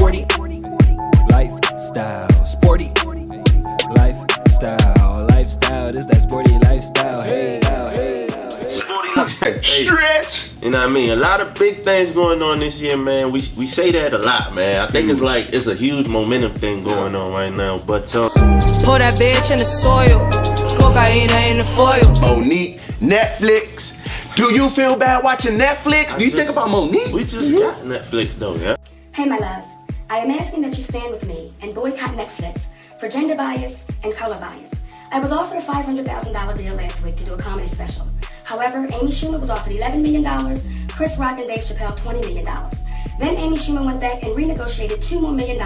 Sporty lifestyle, sporty lifestyle, this that sporty lifestyle, hey. Stretch. You know what I mean? A lot of big things going on this year, man. We say that a lot, man. I think it's a huge momentum thing going on right now. But pour that bitch in the soil, cocaine in the foil. Monique, Netflix. Do you feel bad watching Netflix? Do you think about Monique? We just got Netflix though, yeah. Hey, my loves. I am asking that you stand with me and boycott Netflix for gender bias and color bias. I was offered a $500,000 deal last week to do a comedy special. However, Amy Schumer was offered $11 million, Chris Rock and Dave Chappelle $20 million. Then Amy Schumer went back and renegotiated $2 more million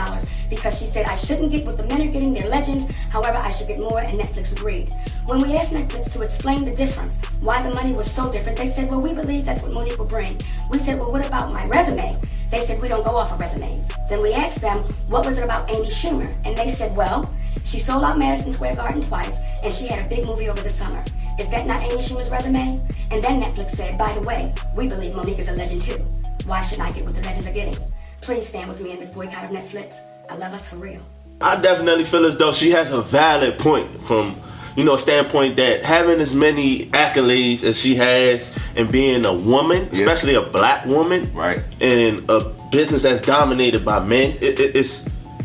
because she said I shouldn't get what the men are getting, they're legends, however I should get more, and Netflix agreed. When we asked Netflix to explain the difference, why the money was so different, they said, well, we believe that's what Monique will bring. We said, well, what about my resume? They said, we don't go off of resumes. Then we asked them, what was it about Amy Schumer? And they said, well, she sold out Madison Square Garden twice, and she had a big movie over the summer. Is that not Amy Schumer's resume? And then Netflix said, by the way, we believe Monique is a legend too. Why shouldn't I get what the legends are getting? Please stand with me in this boycott of Netflix. I love us for real. I definitely feel as though she has a valid point from, standpoint that having as many accolades as she has and being a woman, especially a black woman, right, in a business that's dominated by men,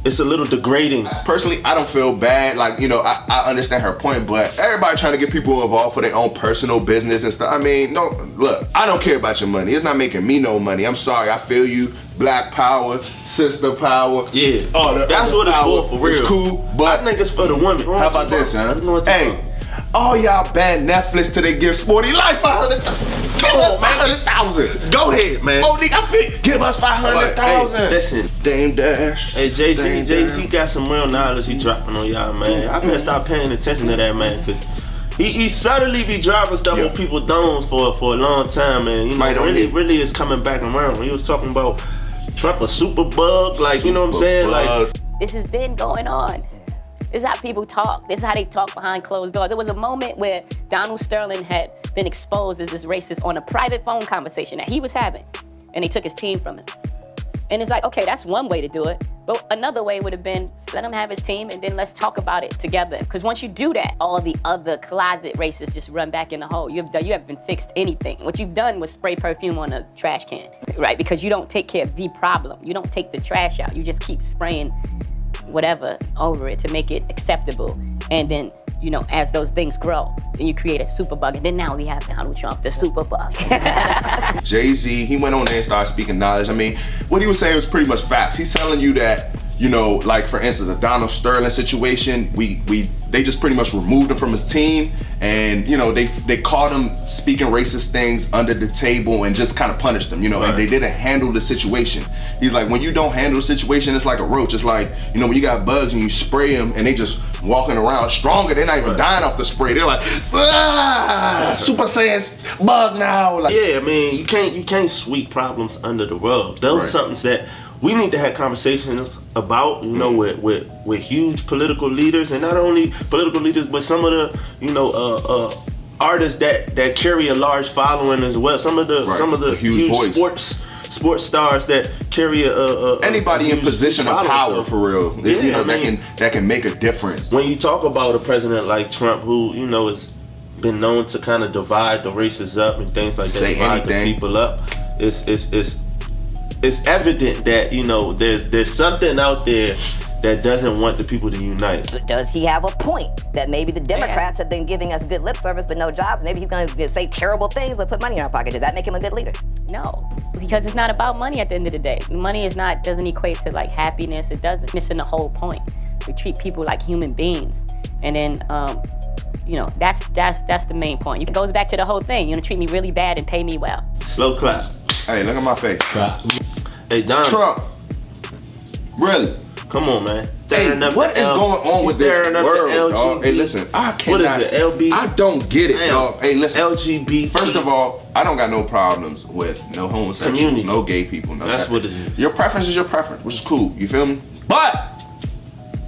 it's a little degrading. Personally, I don't feel bad. Like, I understand her point, but everybody trying to get people involved for their own personal business and stuff. I mean, no, look, I don't care about your money. It's not making me no money. I'm sorry, I feel you. Black power, sister power. Yeah, that's what it's for real. It's cool, but I think it's for the women. How about this, huh? Hey, all y'all ban Netflix till they give Sporty Life 500,000. Come on, man, 500,000. Go ahead, man. Monique, I feel, give us 500,000. Hey, listen, Dame Dash. Hey, Jay-Z got some real knowledge he dropping on y'all, man. I better stop paying attention to that, man, because he subtly be dropping stuff on people's thumbs for a long time, man. Really is coming back around. He was talking about Trump a super bug, like, you know what I'm saying? Like, this has been going on. This is how people talk. This is how they talk behind closed doors. There was a moment where Donald Sterling had been exposed as this racist on a private phone conversation that he was having, and they took his team from him. And it's like, okay, that's one way to do it. But another way would have been, let him have his team and then let's talk about it together. Because once you do that, all the other closet racists just run back in the hole. You haven't fixed anything. What you've done was spray perfume on a trash can, right? Because you don't take care of the problem. You don't take the trash out. You just keep spraying whatever over it to make it acceptable. And then, as those things grow, then you create a super bug. And then now we have Donald Trump, the super bug. Jay-Z, he went on there and started speaking knowledge. I mean, what he was saying was pretty much facts. He's telling you that, like for instance, a Donald Sterling situation, they just pretty much removed him from his team, and they caught him speaking racist things under the table and just kind of punished him, right. And they didn't handle the situation. He's like, when you don't handle the situation, it's like a roach. It's like, when you got bugs and you spray them and they just walking around stronger, they're not even dying off the spray. They're like, Super Saiyan bug now. Like, yeah, I mean, you can't sweep problems under the rug. Those are something that we need to have conversations about, with huge political leaders, and not only political leaders, but some of the, artists that carry a large following as well. Some of the huge sports stars that carry anybody in position of power, for real. That can make a difference. When you talk about a president like Trump, who has been known to kind of divide the races up and things like that, divide the people up, it's evident that there's something out there that doesn't want the people to unite. Does he have a point that maybe the Democrats have been giving us good lip service but no jobs? Maybe he's gonna say terrible things but put money in our pocket. Does that make him a good leader? No, because it's not about money at the end of the day. Money doesn't equate to like happiness. It doesn't. Missing the whole point. We treat people like human beings, and then that's the main point. It goes back to the whole thing. Treat me really bad and pay me well. Slow clap. Hey, look at my face. Hey, Don. Trump. Really? Come on, man. Hey, what is going on with this world, dog? Hey, listen, I cannot. What is it, LB? I don't get it, dog. Hey, listen. LGBT. First of all, I don't got no problems with no homosexuals, community. No gay people. No That's what it is. Your preference is your preference, which is cool. You feel me? But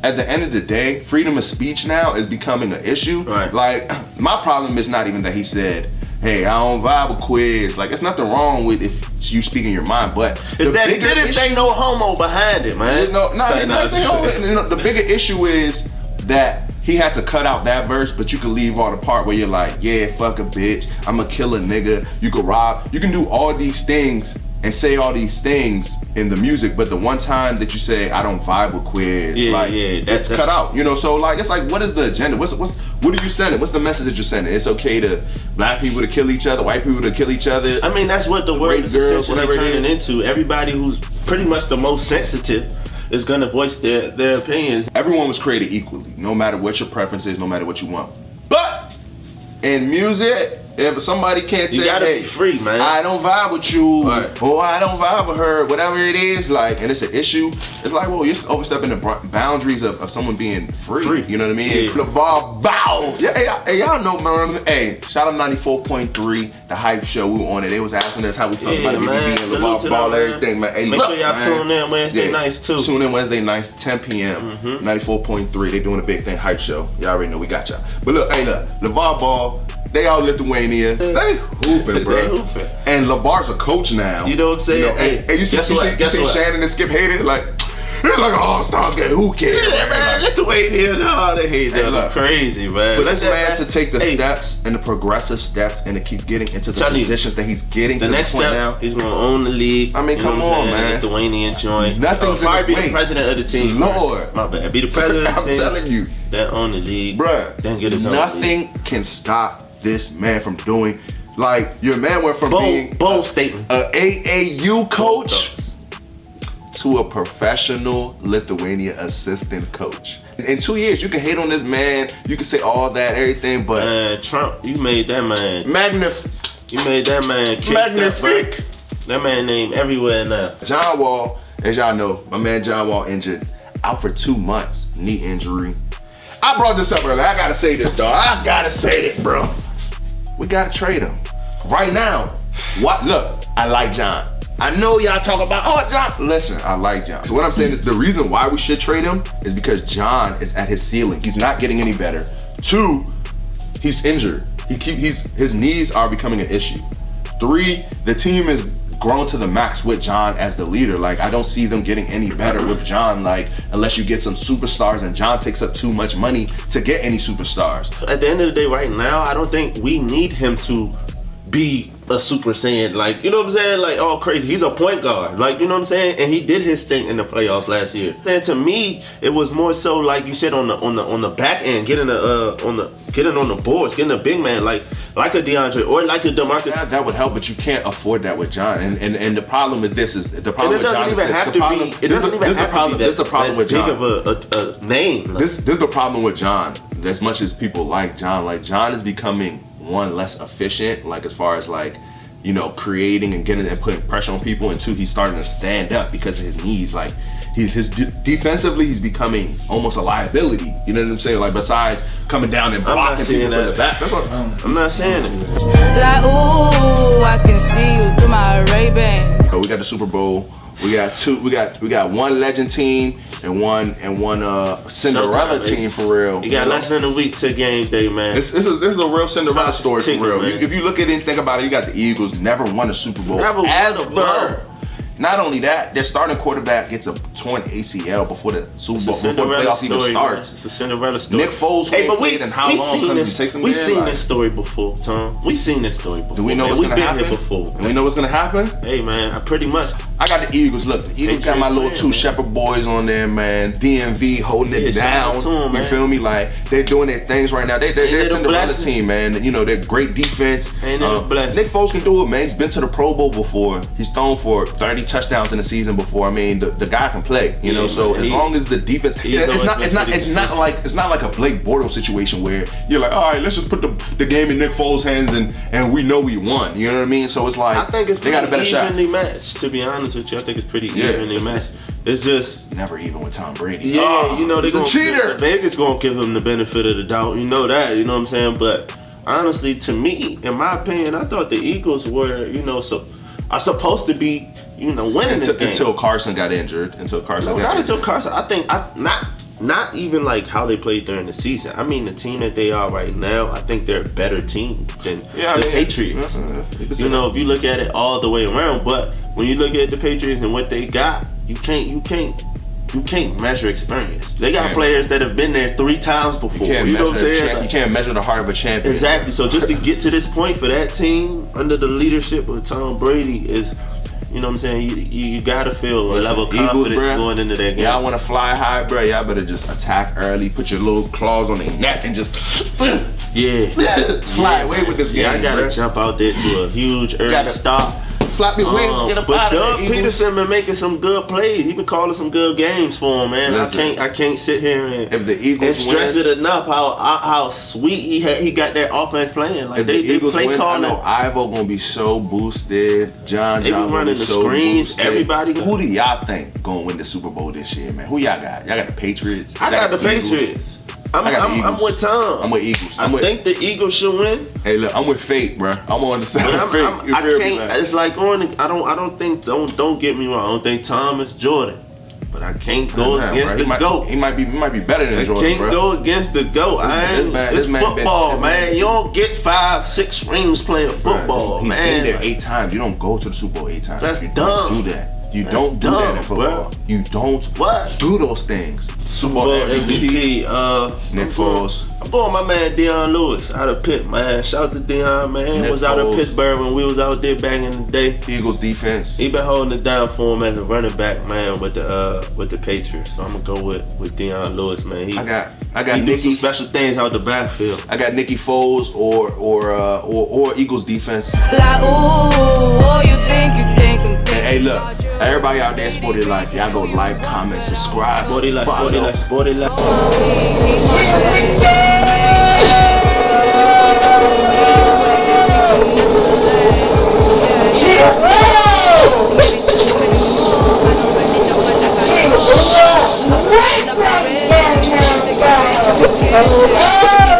at the end of the day, freedom of speech now is becoming an issue. Right. Like, my problem is not even that he said hey, I don't vibe with Quiz. Like, it's nothing wrong with if you speaking your mind, but Is that it didn't say no homo behind it, man. The bigger issue is that he had to cut out that verse, but you could leave all the part where you're like, yeah, fuck a bitch, I'ma kill a nigga, you could rob, you can do all these things and say all these things in the music, but the one time that you say I don't vibe with Quiz, that's cut out. You know, so like it's like, what is the agenda? What are you sending? What's the message that you're sending? It's okay to black people to kill each other, white people to kill each other. I mean, that's what the world is essentially turning into. Everybody who's pretty much the most sensitive is gonna voice their opinions. Everyone was created equally, no matter what your preference is, no matter what you want. But in music, if somebody can't say, you gotta hey, be free, man. I don't vibe with you, right, or I don't vibe with her, whatever it is, like, and it's an issue, it's like, well, you're overstepping the boundaries of someone being free. You know what I mean? Yeah. Lavar, bow. Yeah, hey, y'all know, man. Hey, shout out 94.3, the hype show. We were on it. They was asking us how we felt about the BBB and Lavar ball, everything, man. Hey, make sure y'all tune in Wednesday nights too. Tune in Wednesday nights, 10 p.m. 94.3. They doing a big thing, hype show. Y'all already know we got y'all. But look, hey, look, Lavar ball. They all Lithuania. They hooping, bro. They hooping. And Lavar's a coach now. You know what I'm saying? You know, hey, you see Shannon and Skip hated? Like, it's like an all-star game. Who cares? Yeah, man. Lithuania, no, they hate that. Look, crazy, man. For this man to take the steps and the progressive steps and to keep getting into the positions that he's getting to the next point now. He's gonna own the league. I mean, come on, man. Lithuanian joint. Nothing's probably in be his way. the president of the team. Lord. My bad. Be the president of the team. I'm telling you. That own the league. Bruh, then get his own nothing league. can stop this man from doing, like, your man went from being bold statement, a AAU coach to a professional Lithuania assistant coach. In 2 years, you can hate on this man, you can say all that, everything, but man, Trump, you made that man You made that man magnifique. That man name everywhere now. John Wall, as y'all know, my man John Wall injured, out for 2 months, knee injury. I brought this up earlier. I gotta say this, dog. I gotta say it, bro. We gotta trade him right now. What? Look, I like John. I know y'all talk about, oh, John. Listen, I like John. So what I'm saying is the reason why we should trade him is because John is at his ceiling. He's not getting any better. 2, he's injured. His knees are becoming an issue. 3, the team is grown to the max with John as the leader. Like, I don't see them getting any better with John, like, unless you get some superstars, and John takes up too much money to get any superstars. At the end of the day, right now, I don't think we need him to be a Super Saiyan, like, you know what I'm saying, like, all crazy. He's a point guard, like, you know what I'm saying, and he did his thing in the playoffs last year. And to me, it was more so, like you said, on the back end, getting on the boards, getting a big man like a DeAndre or like a DeMarcus. That would help, but you can't afford that with John. And the problem with this is the problem with John is it doesn't even have to be this is the problem with John. Big of a name. This is the problem with John. As much as people like John is becoming, one, less efficient, like as far as like, you know, creating and getting and putting pressure on people, and 2, he's starting to stand up because of his knees. Like, defensively, he's becoming almost a liability. You know what I'm saying? Like, besides coming down and blocking people from the back. That's what I'm not saying it. Like, ooh, I can see you through my Ray-Bans. So we got the Super Bowl. We got one legend team and one Cinderella team for real. You got less than a week to game day, man. This is a real Cinderella story for real. If you look at it and think about it, you got the Eagles never won a Super Bowl ever. Not only that, their starting quarterback gets a torn ACL before the Super Bowl, before the playoffs even starts. It's a Cinderella story. Nick Foles, and how long comes he takes him We've seen this story before, Tom. We've seen this story before. Do we know what's gonna happen? Before. Do we know what's gonna happen? Hey, man, pretty much. I got the Eagles. Look, the Eagles got my little 2 Shepherd boys on there, man. DMV holding it down. You feel me? Like, they're doing their things right now. They're a Cinderella team, man. You know, they're great defense. Nick Foles can do it, man. He's been to the Pro Bowl before. He's thrown for 30 touchdowns in the season before. I mean, the guy can play. You know, so as long as the defense, it's not like a Blake Bortles situation where you're like, all right, let's just put the game in Nick Foles' hands and we know we won. You know what I mean? So it's like, I think it's they got a better shot. Evenly matched, to be honest with you. I think it's pretty evenly matched. It's just never even with Tom Brady. Yeah, you know, he's a cheater. Vegas gonna give him the benefit of the doubt. You know that. You know what I'm saying? But honestly, to me, in my opinion, I thought the Eagles were, you know, are supposed to be, you know, winning this game. Until Carson got injured. Until Carson got injured. Until Carson. I think not even like how they played during the season. I mean, the team that they are right now, I think they're a better team than the Patriots. You know, if you look at it all the way around, but when you look at the Patriots and what they got, you can't measure experience. They got players that have been there 3 times before. You know what I'm saying? You can't measure the heart of a champion. Exactly. So just to get to this point for that team under the leadership of Tom Brady is, you know what I'm saying? You gotta feel a level of confidence going into that game. Y'all want to fly high, bro? Y'all better just attack early. Put your little claws on their neck and just fly away with this game. I gotta jump out there to a huge early stop. Flap your wings, get up out of there. Doug Peterson been making some good plays. He been calling some good games for him, man. Listen, I can't sit here and if the Eagles stress it enough how sweet he got their offense playing. Like if they Eagles play win, calling. I know Ivo gonna be so boosted. John They be running the so screens. boosted. Everybody. Who do y'all think gonna win the Super Bowl this year, man? Who y'all got? Y'all got the Patriots. I got the Patriots. I'm with Tom. I'm with Eagles. I think the Eagles should win. Hey, look, I'm with fate, bro. I'm on the side of fate. I can't. It's like going. I don't think. Don't get me wrong. I don't think Tom is Jordan, but I can't go against the GOAT. He might be better than Jordan, I can't go against the GOAT. It's football, man. You don't get 5-6 rings playing football, man. He's been there 8 times. You don't go to the Super Bowl 8 times. That's dumb. Don't do that. You don't do that in football. Bro. You don't do those things. Super Bowl MVP, Nick Foles. I'm going my man Deion Lewis out of Pitt, man. Shout out to Deion, man. He was out of Pittsburgh when we was out there back in the day. Eagles defense. He been holding it down for him as a running back, man, with the Patriots. So I'm gonna go with Deion Lewis, man. He do some special things out the backfield. I got Nicky Foles or Eagles defense. Like, ooh, you think I'm Hey, look, everybody out there, Sporty Life, y'all go like, comment, subscribe. Sporty Life, Sporty Life, Sporty Life. Yeah.